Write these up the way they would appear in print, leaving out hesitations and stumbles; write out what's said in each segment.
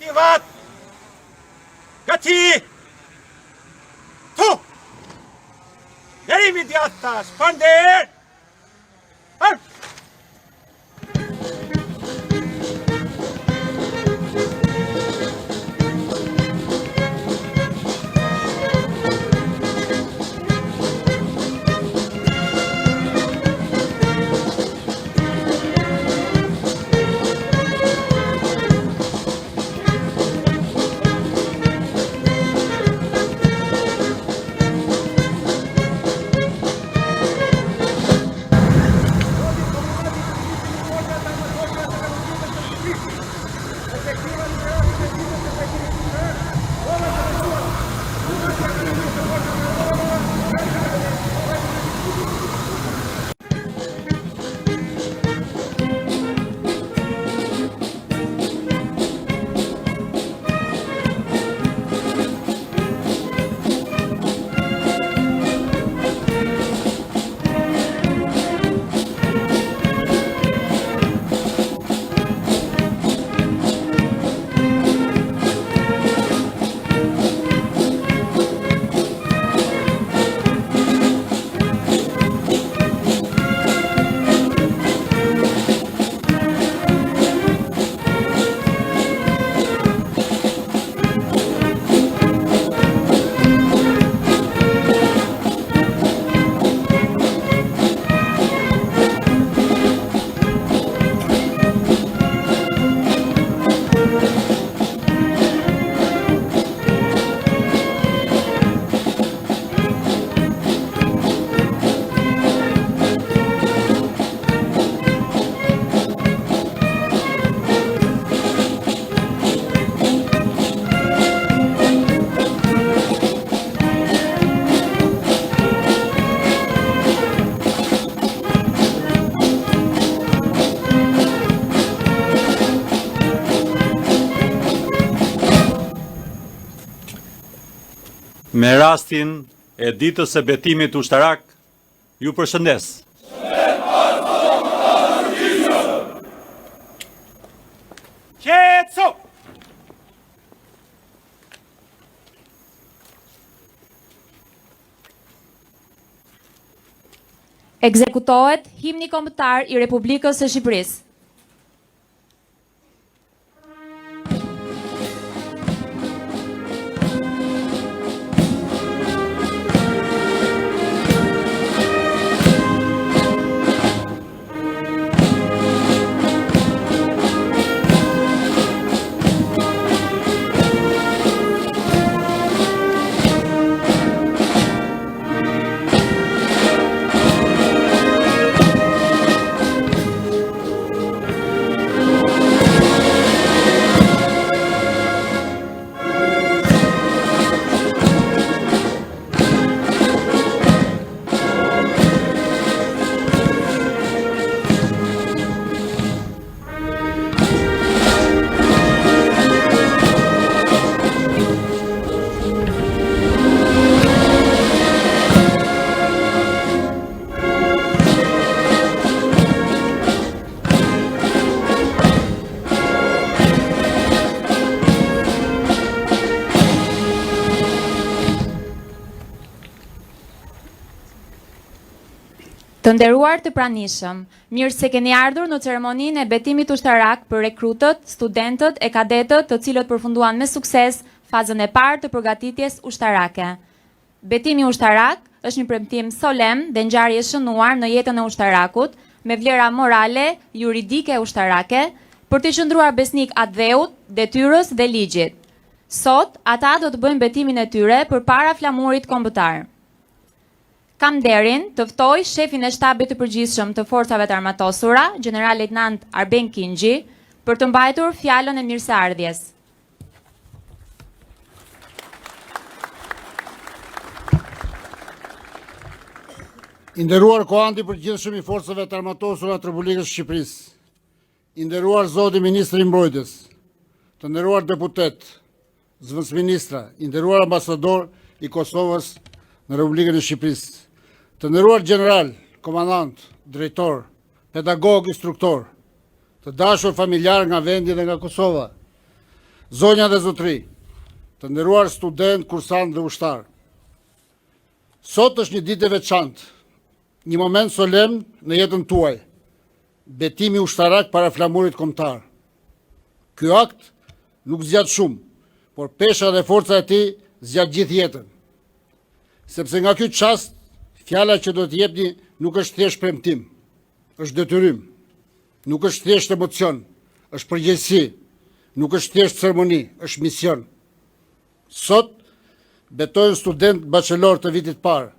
Aktivat! Gati! Tu! Jerimi djathta, shpander! Hërë! Me rastin e ditës së betimit ushtarak, ju përshëndes. Qetëso! Ekzekutohet himni kombëtar i Republikës së Shqipërisë. Të nderuar të pranishëm, mirë se keni ardhur në ceremoninë e betimit ushtarak për rekrutët, studentët e kadetët të cilët përfunduan me sukses fazën e parë të përgatitjes ushtarake. Betimi ushtarak është një premtim solem dhe ngjarje shënuar në jetën e ushtarakut me vlera morale, juridike ushtarake, për të qëndruar besnik atë dheut, detyrës dhe ligjit. Sot, ata do të bëjnë betimin e tyre përpara flamurit kombëtar. Kam nderin të ftoj shefin e shtabit të përgjithshëm të forcave të armatosura, General-Lejtnant Arben Kingji, për të mbajtur fjalën e mirëseardhjes. I nderuar komandanti i përgjithshëm i forcave të armatosura të Republikës së Shqipërisë, i nderuar zoti ministri i mbrojtjes, të nderuar deputet, zëvendësministra, i nderuar ambasador i Kosovës në Republikën e Shqipërisë, të nderuar general, komandant, drejtor, pedagog, instruktor, të dashur familjar nga vendi dhe nga Kosova, Zonja dhe zotri, të nderuar student, kursant dhe ushtar. Sot është një ditë e veçantë, një moment solemn në jetën tuaj, betimi ushtarak para flamurit kombëtar. Ky akt nuk zgjat shumë, por pesha dhe forca e tij zgjat gjithë jetën. Sepse nga ky çast, fjala që do të jepni nuk është thjesht premtim, është detyrim, nuk është thjesht emocion, është përgjegjësi, nuk është thjesht ceremoni, është mision. Sot betojnë student bachelor të vitit parë,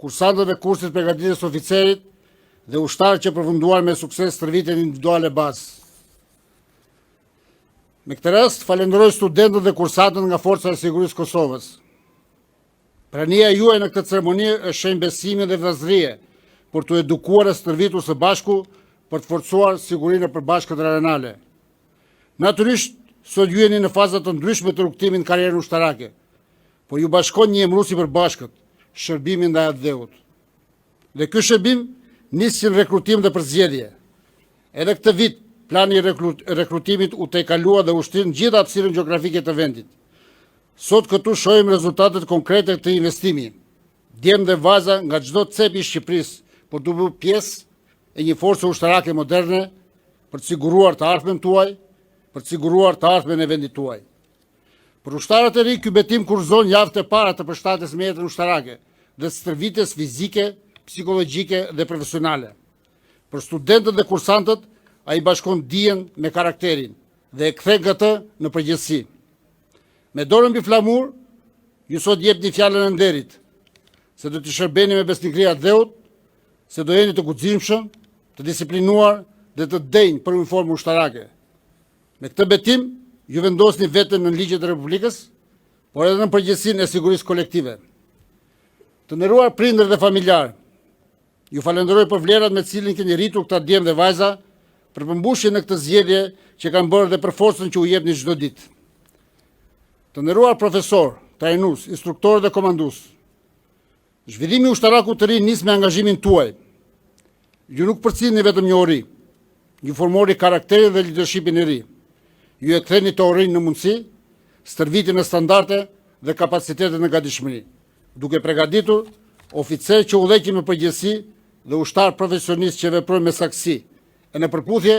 kursantët e kursit përgatitjes oficerit dhe ushtarë që përfunduar me sukses stërvitjen individuale bazë. Me këtë rast falenderoj studentët dhe kursantët nga Forca e Sigurisë Kosovës. Prania juaj në këtë ceremoni është shenjë besimi dhe vëllazërie për të edukuar e stërvitur së bashku për të forcuar sigurinë e përbashkët rajonale. Natyrisht, sot ju jeni në faza të ndryshme të rrugtimit në karrierën ushtarake, por ju bashkon një emërues i përbashkët, shërbimi ndaj atë dheut. Dhe ky shërbim nis si rekrutim dhe përzgjedhje. Edhe këtë vit, plani i rekrutimit u tejkalua dhe ushtrin gjithë hapësirën gjeografike të vendit. Sot këtu shohim rezultatet konkrete të investimi. Djem dhe vaza nga çdo cep i Shqipërisë për të bërë pjesë e një force ushtarake moderne për të siguruar të ardhmen tuaj, për të siguruar të ardhmen e vendit tuaj. Për ushtarët e ri, ky betim kurzon javët e para të përshtatjes me jetën ushtarake dhe stërvitjes fizike, psikologjike dhe profesionale. Për studentët dhe kursantët, ai bashkon dijen me karakterin dhe e kthen këtë në përgjithësi. Me dorën mbi flamur, ju sot jepni fjalën e nderit, se do t'i shërbeni me besnikëri atë dheut, se do jeni të guximshëm, të disiplinuar dhe të denj për uniformë ushtarake. Me këtë betim, ju vendosni veten në ligjet e Republikës, por edhe në përgjegjësinë e sigurisë kolektive. Të nderuar prindër dhe familjar, ju falenderoj për vlerat me të cilin keni rritur këta djem dhe vajza, për përmbushjen në këtë zgjedhje që kanë bërë dhe për forcën që u jepni çdo ditë. Të nderuar profesor, trajnues, instruktorë dhe komandus, zhvillimi ushtaraku të ri nis me angazhimin tuaj. Ju nuk përcjellni vetëm një ori, ju formori karakterin dhe leadershipin e ri. Ju e ktheni të orin në mundësi, stërvitin e standarde dhe kapacitetet në gatishmëri, duke përgatitur oficer që udhëheqin me përgjegjësi dhe ushtar profesionist që veprojnë me saktësi e në përputhje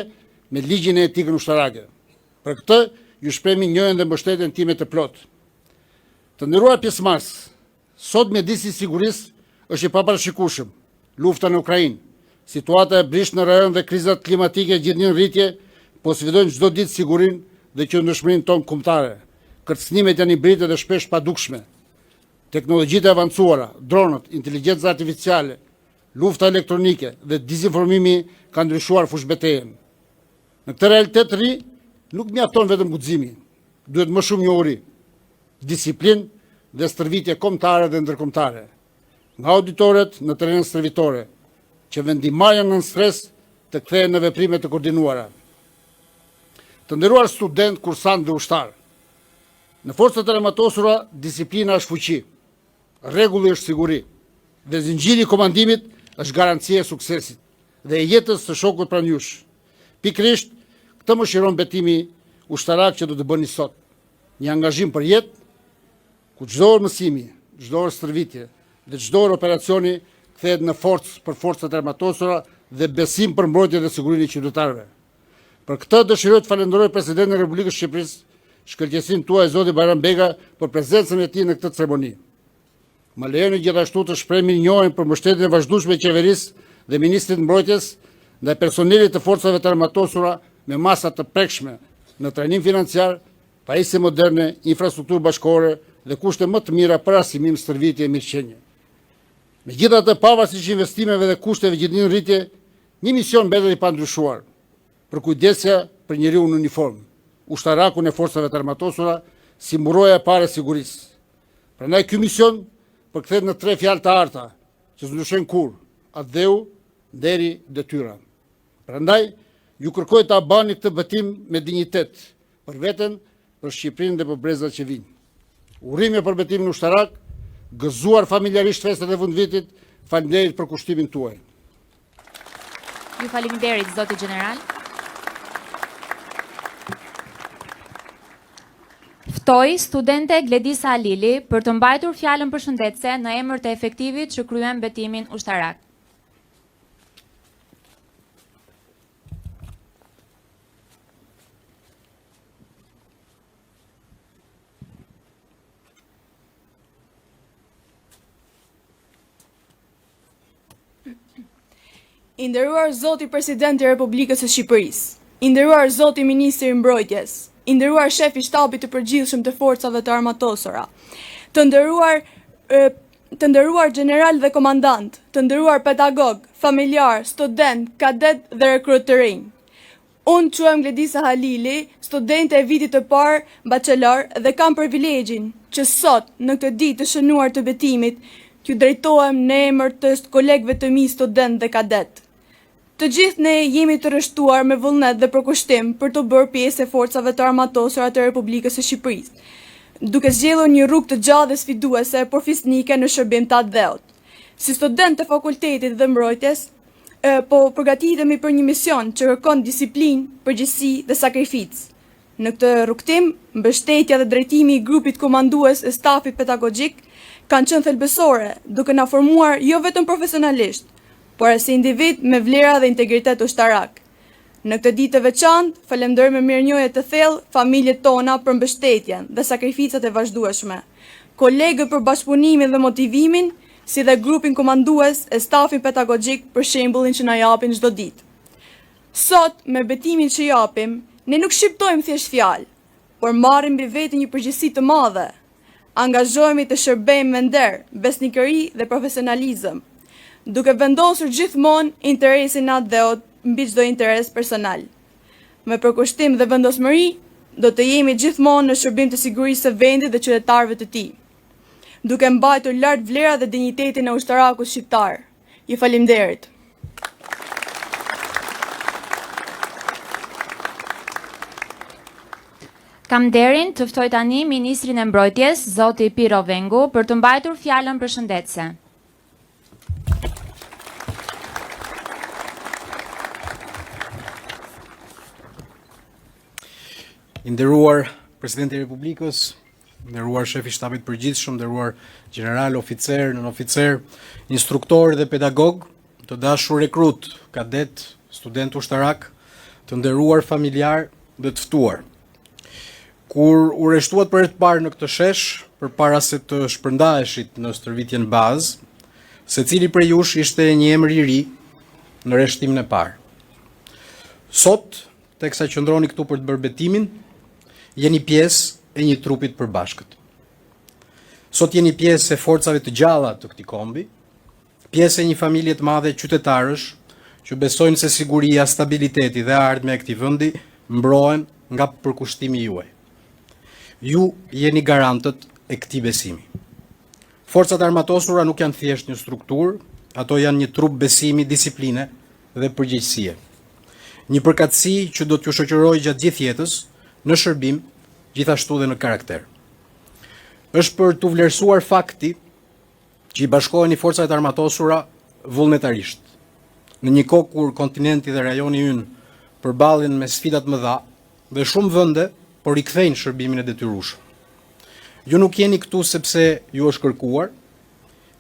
me ligjin e etikën ushtarake. Për këtë ju shprehni njëjën dhe mbështetjen time të plot. Të nderuar pjesëmarrës, sot mjedisi i sigurisë është i paparashikueshëm. Lufta në Ukrainë, situata e brisht në rajon dhe krizat klimatike gjithnjë në rritje, po sfidojnë çdo ditë sigurinë dhe qëndrueshmërinë tonë kombëtare. Kërcënimet janë hibride dhe shpesh padukshme. Teknologjitë e avancuara, dronët, inteligjenca artificiale, lufta elektronike dhe dezinformimi kanë ndryshuar fushbetejën. Në këtë realitet të ri, nuk mjafton vetëm guximi, duhet më shumë njohuri, disiplinë dhe stërvitje kombëtare dhe ndërkombëtare. Nga auditorët në terrenin stërvitore, që vendimarrjen në stres të kthehen në veprime të koordinuara. Të nderuar student, kursant dhe ushtar, në forcat e armatosura disiplina është fuqi, rregulli është siguri dhe zinxhiri i komandimit është garancia e suksesit dhe e jetës së shokut pranë jush. Pikërisht këtë më shiron betimi ushtarak që do të bëni sot. Një angazhim për jetë, ku çdo orë mësimi, çdo orë stërvitje dhe çdo orë operacioni kthehet në forcë për forcat e armatosura dhe besim për mbrojtjen dhe sigurinë e qytetarëve. Për këtë dëshiroj të falenderoj Presidentin e Republikës së Shqipërisë, shkëlqesin tuaj zoti Bajram Bega për prezencën e tij në këtë ceremoni. Më lejoni gjithashtu të shpreh mirënjohjen për mbështetjen e vazhdueshme e qeverisë dhe Ministrit të Mbrojtjes ndaj personelit të forcave të armatosura me masa të prekshme në trajnim financiar, pajisje moderne, infrastrukturë bashkëore dhe kushte më të mira për arsimim, stërvitje e mirëqenie. Megjithatë, pavarësisht investimeve dhe kushteve gjithnjë rritje, një mision mbetet i pandryshuar, për kujdesja për njeriu në uniformë, ushtarakun e forcave të armatosura si mburoja e parë e sigurisë. Prandaj ky mision përkthehet në 3 fjalë të arta, që s'ndryshojnë kurrë: atë nderi, detyra. Prandaj ju kërkoj ta bani këtë betim me dinjitet për veten, për Shqipërinë dhe për brezat që vijnë. Urime për betimin ushtarak, gëzuar familjarisht festat e fundvitit. Faleminderit për kushtimin tuaj. Ju faleminderit zoti general. Ftoj studente Gledisa Alili për të mbajtur fjalën përshëndetëse në emër të efektivit që kryen betimin ushtarak. I nderuar Zoti Presidenti i Republikës së Shqipërisë, i nderuar Zoti Ministri i Mbrojtjes, i nderuar shefi i shtabit të përgjithshëm të forcave të armatosura, të nderuar general dhe komandant, të nderuar pedagog, familjar, student, kadet dhe rekrut të rinj. Unë quhem Gledisa Halili, studente e vitit të parë bachelor dhe kam privilegjin që sot në këtë ditë të shënuar të betimit t'ju drejtohem në emër të kolegëve të mi student dhe kadet. Të gjithë ne jemi të rështuar me vullnet dhe përkushtim për të bërë pjesë e forcave të armatosura të Republikës së Shqipërisë, duke zgjedhur një rrugë të gjatë dhe sfiduese, por fisnike në shërbim të atë dheut. Si student të fakultetit dhe mbrojtjes, po përgatitemi për një mision që kërkon disiplinë, përgjegjësi dhe sakrificë. Në këtë rrugtim, mbështetja dhe drejtimi i grupit komandues e stafit pedagogjik kanë qenë thelbësore, duke na formuar jo vetëm profesionalisht, por si individ me vlera dhe integritet ushtarak. Në këtë ditë të veçantë, falenderoj me mirënjohje të thellë familjet tona për mbështetjen dhe sakrificat e vazhdueshme, kolegët për bashkëpunimin dhe motivimin, si dhe grupin komandues e stafin pedagogjik për shembullin që na japin çdo ditë. Sot, me betimin që japim, ne nuk shqiptojmë thjesht fjalë, por marrim mbi veti një përgjegjësi të madhe. Angazhohemi të shërbejmë me nder, besnikëri dhe profesionalizëm, duke vendosur gjithmonë interesin atë dheut mbi çdo interes personal. Me përkushtim dhe vendosmëri, do të jemi gjithmonë në shërbim të sigurisë së vendit dhe qytetarëve të tij, duke mbajtur lart vlerat dhe dinjitetin e ushtarakut shqiptar. Ju faleminderit. Kam nderin të ftoj tani Ministrin e Mbrojtjes, Zoti Piro Vengu, për të mbajtur fjalën përshëndetëse. I nderuar Presidenti i Republikës, nderuar shefi i shtabit përgjithshëm, nderuar general, oficer, nën oficer, instruktor dhe pedagog, të dashur rekrut, kadet, student ushtarak, të nderuar familjar dhe të ftuar. Kur u rreshtuat për herë të parë në këtë shesh, përpara se të shpërndaheshit në stërvitjen bazë, secili prej jush ishte një emër i ri në rreshtimin e parë. Sot, teksa qëndroni këtu për të bërë betimin, jeni pjesë e një trupit përbashkët. Sot jeni pjesë e forcave të gjalla të këtij kombi, pjesë e një familje të madhe qytetarësh që besojnë se siguria, stabiliteti dhe ardhmja e këtij vendi mbrohen nga përkushtimi juaj. Ju jeni garantët e këtij besimi. Forcat armatosura nuk janë thjesht një strukturë, ato janë një trup besimi, disipline dhe përgjegjësie. Një përkatësi që do t'ju shoqërojë gjatë gjithë jetës, në shërbim, gjithashtu dhe në karakter. Është për t'u vlerësuar fakti që i bashkoheni forcat armatosura vullnetarisht. Në një kohë kur kontinenti dhe rajoni ynë përballen me sfidat mëdha dhe shumë vende por i kthejnë shërbimin e detyrueshëm. Ju nuk jeni këtu sepse ju është kërkuar,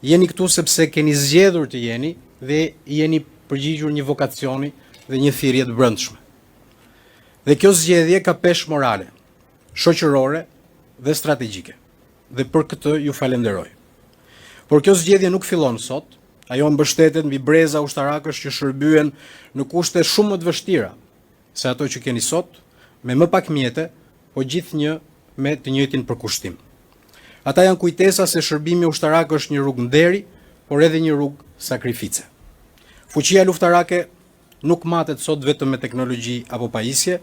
jeni këtu sepse keni zgjedhur të jeni dhe jeni përgjigjur një vokacioni dhe një thirrje të brendshme. Dhe kjo zgjedhje ka peshë morale, shoqërore dhe strategjike. Dhe për këtë ju falenderoj. Por kjo zgjedhje nuk fillon sot, ajo mbështetet mbi breza ushtarakësh që shërbyen në kushte shumë më të vështira se ato që keni sot, me më pak mjete, po gjithnjë me të njëjtin përkushtim. Ata janë kujtesa se shërbimi ushtarak është një rrugë nderi, por edhe një rrugë sakrifice. Fuqia luftarake nuk matet sot vetëm me teknologji apo pajisje,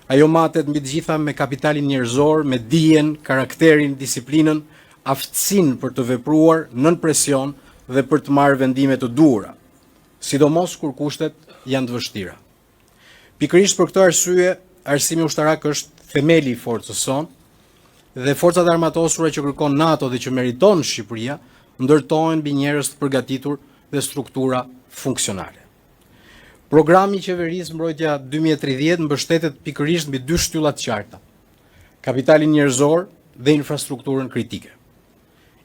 ajo matet mbi të gjitha me kapitalin njerëzor, me dijen, karakterin, disiplinën, aftësinë për të vepruar nën presion dhe për të marrë vendime të duhura, sidomos kur kushtet janë të vështira. Pikërisht për këtë arsye, arsimi ushtarak është themeli i forcës sonë dhe forcat armatosura që kërkon NATO dhe që meriton Shqipëria ndërtohen mbi njerëz të përgatitur dhe struktura funksionale. Programi i qeverisë Mbrojtja 2030 mbështetet pikërisht mbi dy shtyllat qarta: kapitalin njerëzor dhe infrastrukturën kritike.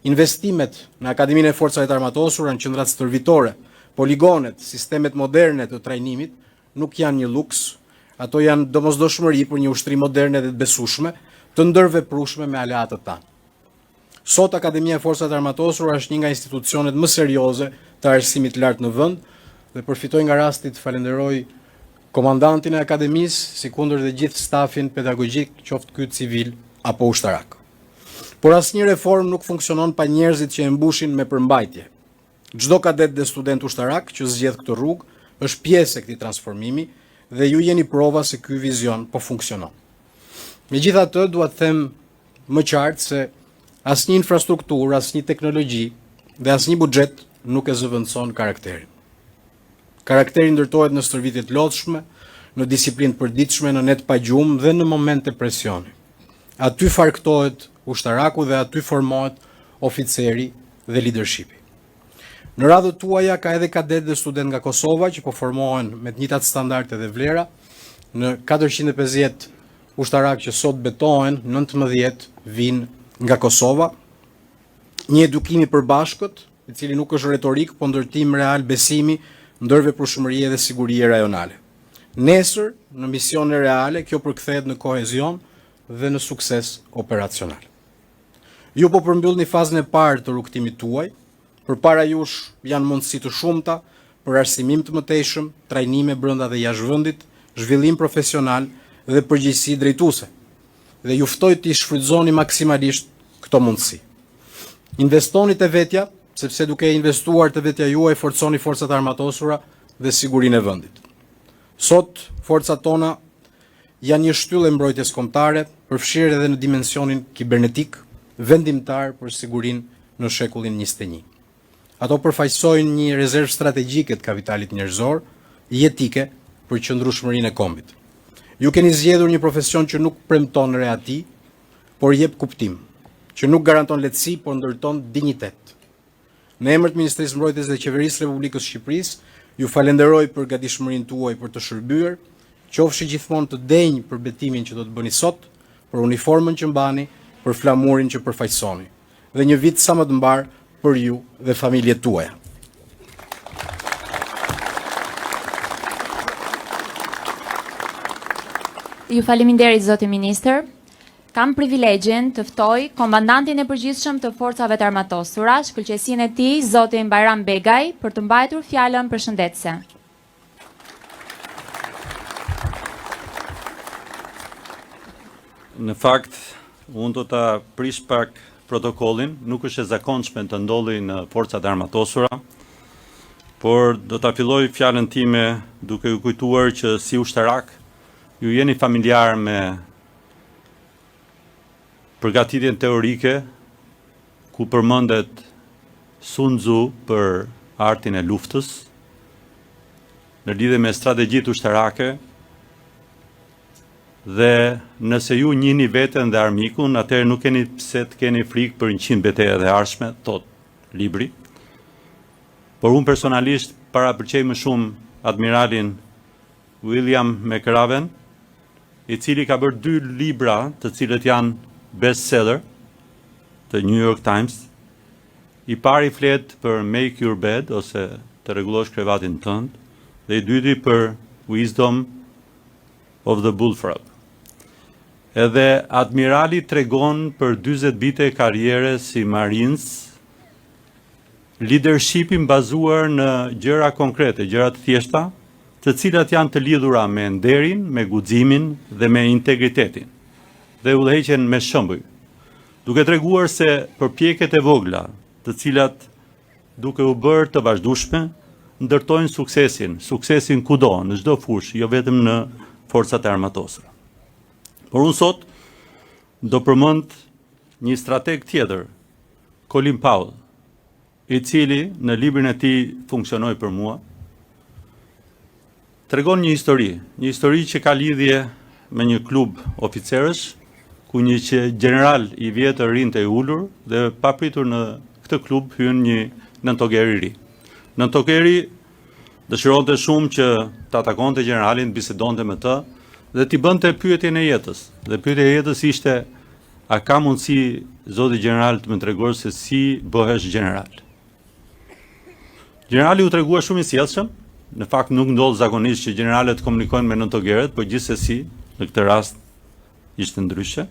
Investimet në Akademinë e Forcave të Armatosura, në qendrat stërvitore, poligonet, sistemet moderne të trajnimit nuk janë një luks, ato janë domosdoshmëri për një ushtri moderne dhe të besueshme, të ndërveprueshme me aleatët tanë. Sot Akademia e Forcave të Armatosura është një nga institucionet më serioze të arsimit lart në vend dhe përfitoj nga rasti të falenderoj komandantin e akademisë, si kundër dhe gjithë stafin pedagogjik, qoftë ky civil apo ushtarak. Por asnjë reformë nuk funksionon pa njerëzit që e mbushin me përmbajtje. Çdo kadet dhe student ushtarak që zgjedh këtë rrugë është pjesë e këtij transformimi dhe ju jeni prova se ky vizion po funksionon. Megjithatë, dua të them më qartë se asnjë infrastrukturë, asnjë teknologji dhe asnjë buxhet nuk e zëvendëson karakterin. Karakteri ndërtohet në stërvitje të lodhshme, në disiplinë të përditshme, në net pa gjumë dhe në momente presioni. Aty farktohet ushtaraku dhe aty formohet oficeri dhe leadershipi. Në radhët tuaja ka edhe kadet dhe student nga Kosova që po formohen me të njëjtat standarde dhe vlera. Në 450 ushtarak që sot betohen, 19 vinë nga Kosova. Një edukim i përbashkët, i cili nuk është retorik, po ndërtim real besimi, ndërveprueshmërie dhe sigurie rajonale. Nesër, në misione reale, kjo përkthehet në kohezion dhe në sukses operacional. Ju po përmbyllni fazën e parë të rrugtimit tuaj. Përpara jush janë mundësi të shumta për arsimim të mëtejshëm, trajnime brenda dhe jashtë vendit, zhvillim profesional dhe përgjegjësi drejtuese. Dhe ju ftoj të shfrytëzoni maksimalisht këto mundësi. Investoni te vetja, sepse duke investuar te vetja juaj forconi forcat armatosura dhe sigurinë e vendit. Sot forcat tona janë një shtyllë e mbrojtjes kombëtare, përfshirë edhe në dimensionin kibernetik, vendimtar për sigurinë në shekullin 21. Ato përfaqësojnë një rezervë strategjike të kapitalit njerëzor, jetike për qëndrueshmërinë e kombit. Ju keni zgjedhur një profesion që nuk premton reati, por jep kuptim, që nuk garanton lehtësi, por ndërton dinjitet. Në emër të Ministrisë Mbrojtjes dhe Qeverisë Republikës Shqipërisë, ju falenderoj për gatishmërinë tuaj për të shërbyer, qofshi gjithmonë të denjë për betimin që do të bëni sot, për uniformën që mbani, për flamurin që përfaqësoni, dhe një vit sa më të mbar për ju dhe familjet tuaja. Ju faleminderit zoti ministër. Kam privilegjin të ftoj komandantin e përgjithshëm të forcave të armatosura, shkëlqësinë e tij, zotin Bajram Begaj, për të mbajtur fjalën përshëndetëse. Në fakt, unë do ta prish pak protokollin, nuk është e zakonshme të ndodhi në forcat e armatosura, por do ta filloj fjalën time duke ju kujtuar që si ushtarak ju jeni familjar me përgatitjen teorike ku përmendet Sun Tzu për artin e luftës në lidhje me strategjitë ushtarake. Dhe nëse ju njihni veten dhe armikun, atëherë nuk keni pse të keni frikë për 100 betejë të ardhshme, thot libri. Por unë personalisht parapërqej më shumë admiralin William McRaven, i cili ka bërë 2 libra të cilët janë bestseller të New York Times. I pari flet për Make Your Bed ose të rregullosh krevatin tënd, dhe i dyti për Wisdom of the Bullfrog. Edhe admirali tregon për 40 vite karriere si Marines, leadershipin bazuar në gjëra konkrete, gjëra të thjeshta, të cilat janë të lidhura me nderin, me guximin dhe me integritetin, dhe udhëheqjen me shembuj, duke treguar se përpjekjet e vogla, të cilat duke u bërë të vazhdueshme, ndërtojnë suksesin kudo, në çdo fushë, jo vetëm në forcat e armatosura. Por unë sot do përmend një strateg tjetër, Colin Powell, i cili në librin e tij Funksionoi për mua, tregon një histori që ka lidhje me një klub oficerësh, ku një general i vjetër rinte i ulur dhe papritur në këtë klub hyn një nëntokeri i ri. Nëntokeri dëshironte shumë që ta takonte generalin, bisedonte me të dhe t'i bënte pyetjen e jetës. Dhe pyetja e jetës ishte: a ka mundësi zoti general të më tregoj se si bëhesh general? Generali u tregua shumë i sjellshëm, në fakt nuk ndodh zakonisht që generalet komunikojnë me nëntogeret, por gjithsesi në këtë rast ishte ndryshe.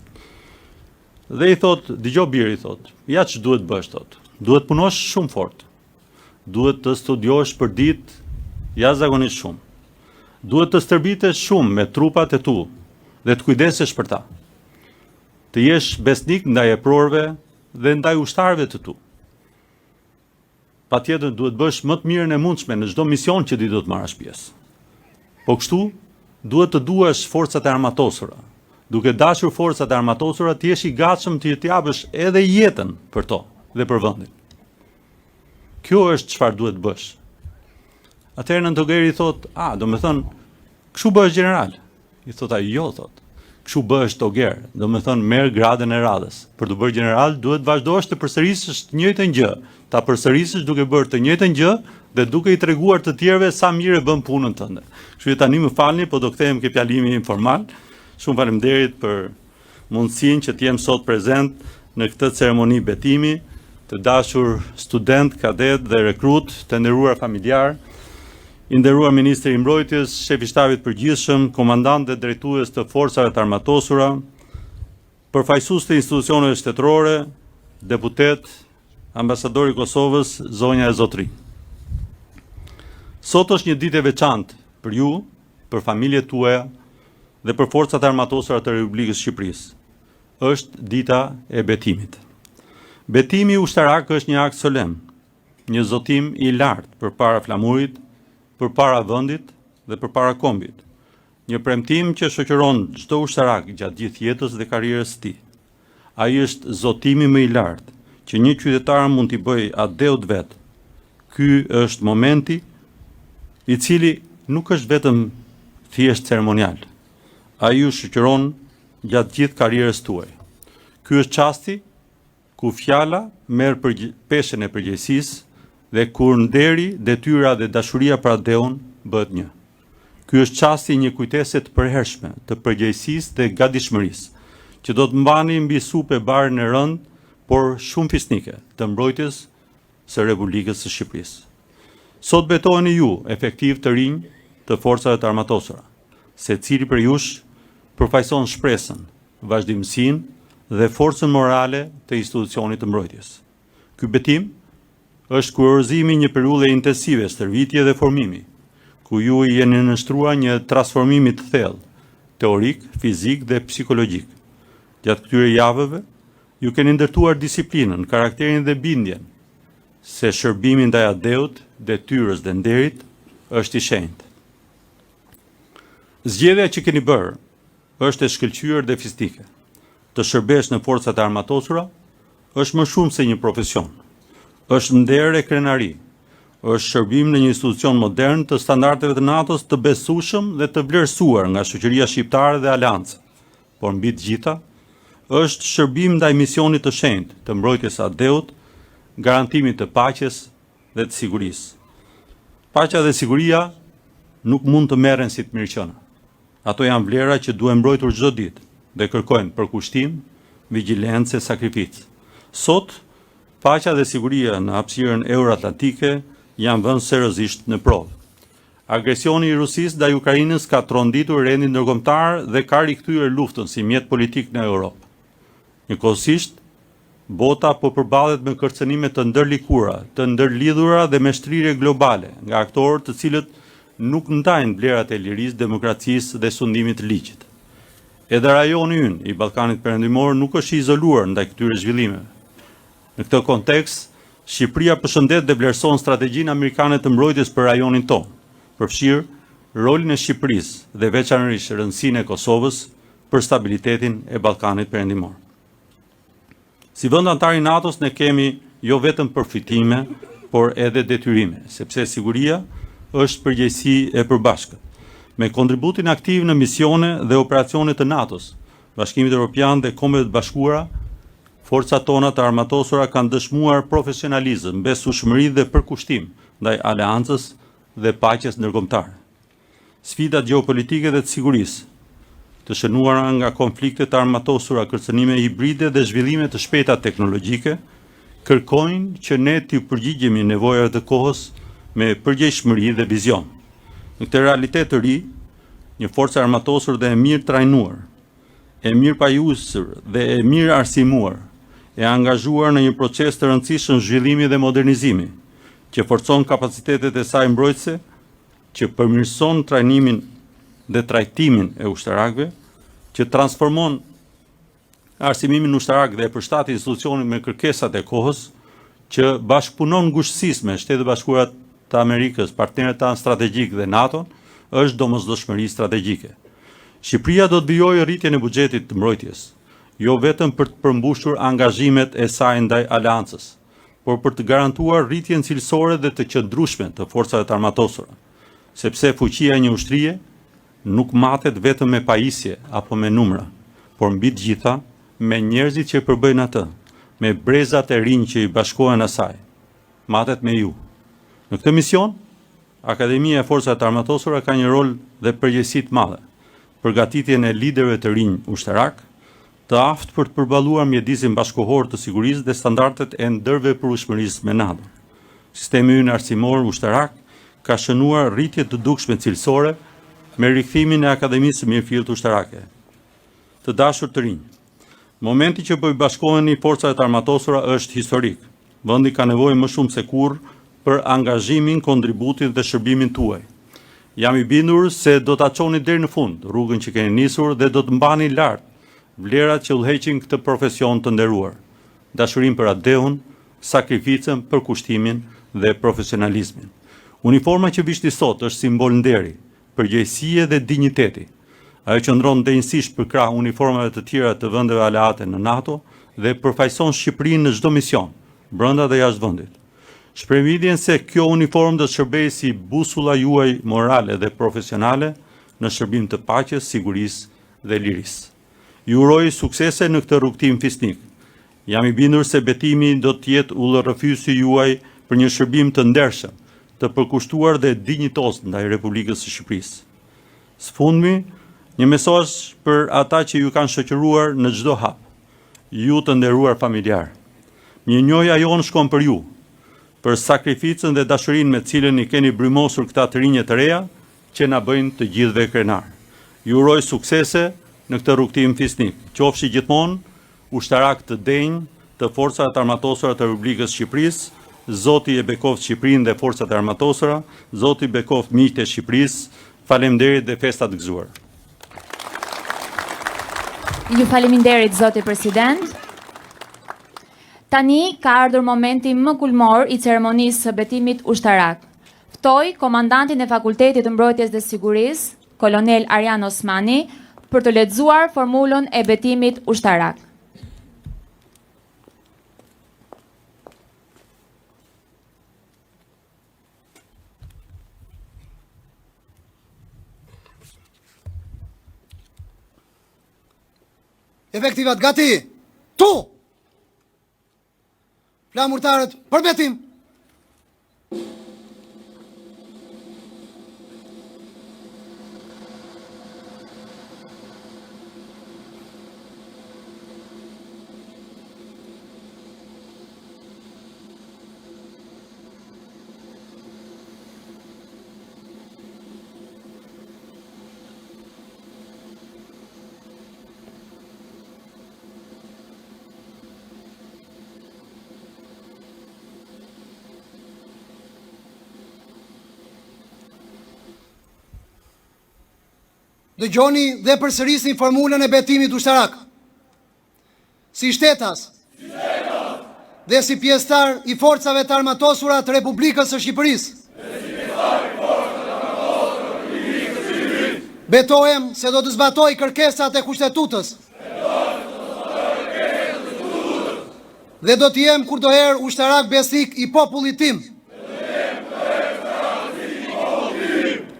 Dhe i thot, dëgjoj biri, thot, ja që duhet bësh, thot. Duhet punosh shumë fort. Duhet të studiosh për ditë jashtëzakonisht shumë. Duhet të stërbitesh shumë me trupat e tu dhe të kujdesesh për ta. Të jesh besnik ndaj eprorëve dhe ndaj ushtarëve të tu. Patjetër duhet bësh më të mirën e mundshme në çdo mision që ti do të marrësh pjesë. Po kështu duhet të duash forcat e armatosura. Duke dashur forcat e armatosura, ti jesh i gatshëm të japësh edhe jetën për to dhe për vendin. Kjo është çfarë duhet bësh. Atëherë Nëntogeri i thot, do me thënë, kështu bëhesh general. I thot ai, jo, thot. Kështu bëhesh toger, do me thënë, merr gradën e radhës. Për të bërë general, duhet vazhdosh të përsërisësh të njëjtën gjë. Ta përsërisësh duke bërë të njëjtën gjë dhe duke i treguar të tjerëve sa mirë e bën punën tënde. Kështu tani më falni, po do kthehem ke fjalimi informal. Shumë faleminderit për mundësinë që të jem sot prezent në këtë ceremoni betimi, të dashur student, kadet dhe rekrut, të nderuar familjar, i nderuar Ministri i Mbrojtjes, shefi shtabit përgjithshëm, komandant dhe drejtues të forcave të armatosura, përfaqësues të institucioneve shtetërore, deputet, ambasadori i Kosovës, zonja e zotëri. Sot është një ditë e veçantë për ju, për familjet tuaja dhe për forcat e armatosura të Republikës së Shqipërisë. Është dita e betimit. Betimi ushtarak është një akt solem, një zotim i lartë përpara flamurit, përpara vendit dhe përpara kombit. Një premtim që shoqëron çdo ushtarak gjatë gjithë jetës dhe karrierës së tij. Ai është zotimi më i lartë që një qytetar mund t'i bëjë adeut vet. Ky është momenti i cili nuk është vetëm thjesht ceremonial. Ai ju shoqëron gjatë gjithë karrierës tuaj. Ky është çasti ku fjala merr peshën e përgjegjësisë dhe kur nderi, detyra dhe dashuria për adeun bëhet një. Ky është çasti një kujtese të përhershme, të përgjegjësisë dhe gatishmërisë, që do të mbani mbi supë barën e rënd, por shumë fisnike, të mbrojtjes së Republikës së Shqipërisë. Sot betoheni ju, efektiv të rinj të forcave të armatosura. Secili për jush përfaqëson shpresën, vazhdimsinë dhe forcën morale të institucionit të mbrojtjes. Ky betim është kurorëzimi një periudhe intensive stërvitje dhe formimi, ku ju i jeni nështruar një transformimi të thellë, teorik, fizik dhe psikologjik. Gjatë këtyre javëve, ju keni ndërtuar disiplinën, karakterin dhe bindjen, se shërbimi ndaj adeut, detyrës dhe nderit është i shenjtë. Zgjedhja që keni bërë është e shkëlqyer dhe fizike. Të shërbesh në forcat e armatosura është më shumë se një profesion. Është nder e krenari. Është shërbim në një institucion modern të standardeve të NATO-s të besueshëm dhe të vlerësuar nga shoqëria shqiptare dhe aleancë. Por mbi të gjitha, është shërbim ndaj misionit të shenjtë të mbrojtjes së adeut, garantimit të paqes dhe të sigurisë. Paqja dhe siguria nuk mund të merren si të mirëqëna. Ato janë vlera që duhen mbrojtur çdo ditë dhe kërkojnë përkushtim, vigjilencë e sakrificë. Sot, paqja dhe siguria në hapësirën euroatlantike janë vënë seriozisht në provë. Agresioni i Rusisë ndaj Ukrainës ka tronditur rendin ndërkombëtar dhe ka rikthyer luftën si mjet politik në Europë. Njëkohësisht, bota po përballet me kërcënime të ndërlikuara, të ndërlidhura dhe me shtrirje globale nga aktorë të cilët nuk ndajnë vlerat e lirisë, demokracisë dhe sundimit të ligjit. Edhe rajoni ynë i Ballkanit Perëndimor nuk është i izoluar ndaj këtyre zhvillimeve. Në këtë kontekst, Shqipëria përshëndet dhe vlerëson strategjinë amerikane të mbrojtjes për rajonin tonë, përfshirë rolin e Shqipërisë dhe veçanërisht rëndësinë e Kosovës për stabilitetin e Ballkanit Perëndimor. Si vend antar i NATO-s ne kemi jo vetëm përfitime, por edhe detyrime, sepse siguria është përgjegjësi e përbashkët. Me kontributin aktiv në misione dhe operacione të NATO-s, Bashkimit Evropian dhe Kombeve të Bashkuara, forcat tona të armatosura kanë dëshmuar profesionalizëm, besueshmëri dhe përkushtim ndaj aleancës dhe paqes ndërkombëtare. Sfidat gjeopolitike dhe të sigurisë të shënuara nga konfliktet armatosura, kërcënime hibride dhe zhvillime të shpejta teknologjike, kërkojnë që ne të përgjigjemi nevojave të kohës me përgjegjshmëri dhe vizion. Në këtë realitet të ri, një forcë armatosur dhe e mirë trajnuar, e mirë pajusur dhe e mirë arsimuar, e angazhuar në një proces të rëndësishëm zhvillimi dhe modernizimi, që forcon kapacitetet e saj mbrojtëse, që përmirëson trajnimin dhe trajtimin e ushtarakëve, që transformon arsimimin ushtarak dhe e përshtat institucionin me kërkesat e kohës, që bashkëpunon ngushësisht me Shtetet Bashkuara të Amerikës, partnerët tanë strategjik dhe NATO, është domosdoshmëri strategjike. Shqipëria do të vijojë rritjen e buxhetit të mbrojtjes, jo vetëm për të përmbushur angazhimet e saj ndaj aleancës, por për të garantuar rritjen cilësore dhe të qëndrueshme të forcave të armatosura, sepse fuqia e një ushtrie nuk matet vetëm me pajisje apo me numra, por mbi të gjitha me njerëzit që i përbëjnë atë, me brezat e rinj që i bashkohen asaj. Matet me ju. Në këtë mision, Akademia e Forcave të Armatosura ka një rol dhe përgjegjësi të madhe, përgatitjen e liderëve të rinj ushtarak, të aftë për të përballuar mjedisin bashkohor të sigurisë dhe standardet e ndërveprueshmërisë me NATO. Sistemi ynë arsimor ushtarak ka shënuar rritje të dukshme cilësore me rikthimin e Akademisë së Mirëfillt Ushtarake. Të dashur të rinj, momenti që po i bashkoheni forcat e armatosura është historik. Vendi ka nevojë më shumë se kurrë për angazhimin, kontributin dhe shërbimin tuaj. Jam i bindur se do ta çoni deri në fund rrugën që keni nisur dhe do të mbani lart vlerat që udhëheqin këtë profesion të nderuar. Dashurinë për adeun, sakrificën për kushtimin dhe profesionalizmin. Uniforma që vishni sot është simbol nderi, përgjegjësie dhe dinjiteti. Ajo qëndron ndenjësisht përkrah uniformave të tjera të vendeve aleate në NATO dhe përfaqëson Shqipërinë në çdo mision, brenda dhe jashtë vendit. Shprehvidhjen se kjo uniformë do të shërbejë si busulla juaj morale dhe profesionale në shërbim të paqes, sigurisë dhe lirisë. Ju uroj suksese në këtë rrugtim fisnik. Jam i bindur se betimi do të jetë udhërrëfyesi juaj për një shërbim të ndershëm, të përkushtuar dhe dinjitos ndaj Republikës së Shqipërisë. Së fundmi, një mesazh për ata që ju kanë shoqëruar në çdo hap. Ju të nderuar familjar. Mirënjohja jonë shkon për ju, për sakrificën dhe dashurinë me cilën i keni brymosur këta të rinje të reja që na bëjnë të gjithëve krenar. Ju uroj suksese në këtë rrugtim fisnik. Qofshi gjithmonë ushtarak të denj të forcave të armatosura të Republikës së Shqipërisë. Zoti e bekoft Shqipërinë dhe forcat e armatosura, Zoti bekoft miqtë e Shqipërisë. Faleminderit dhe festa të gëzuar. Ju faleminderit Zoti President. Tani ka ardhur momenti më kulmor i ceremonisë së betimit ushtarak. Ftoj komandantin e Fakultetit të Mbrojtjes dhe Sigurisë, Kolonel Arjan Osmani, për të lexuar formulën e betimit ushtarak. Efektivat gati, tu! Flamurtarët, për betim! Dëgjoni dhe përsërisni formulën e betimit ushtarak. Si shtetas dhe si pjesëtar i forcave të armatosura të Republikës së Shqipërisë. Betohem se do të zbatoj kërkesat e kushtetutës. Dhe do të jem kurdoherë ushtarak besnik i popullit tim.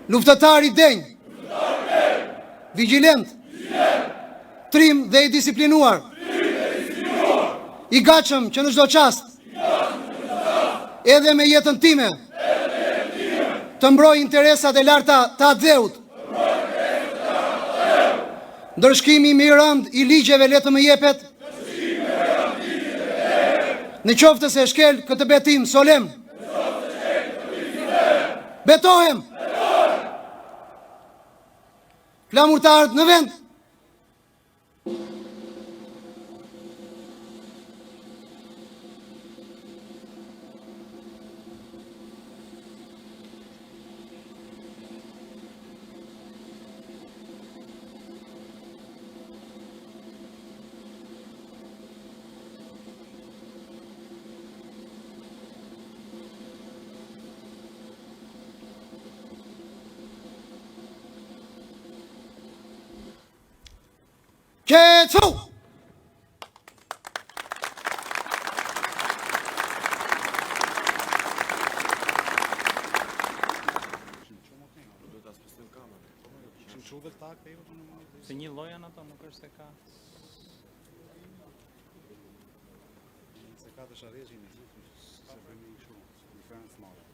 Luftëtar i denj, vigjilent, trim dhe i disiplinuar, i gatshëm që në çdo çast, edhe me jetën time, të mbroj interesat e larta të atdheut, ndërshkimi i rënd i ligjeve le të më jepet në qoftë se shkel këtë betim solem. Betohem. Flamurtarët në vend. Qecu! Se një lloj janë ato, nuk është se ka. Se ka të sharrezhin, se bëni kështu, diferencë madhe.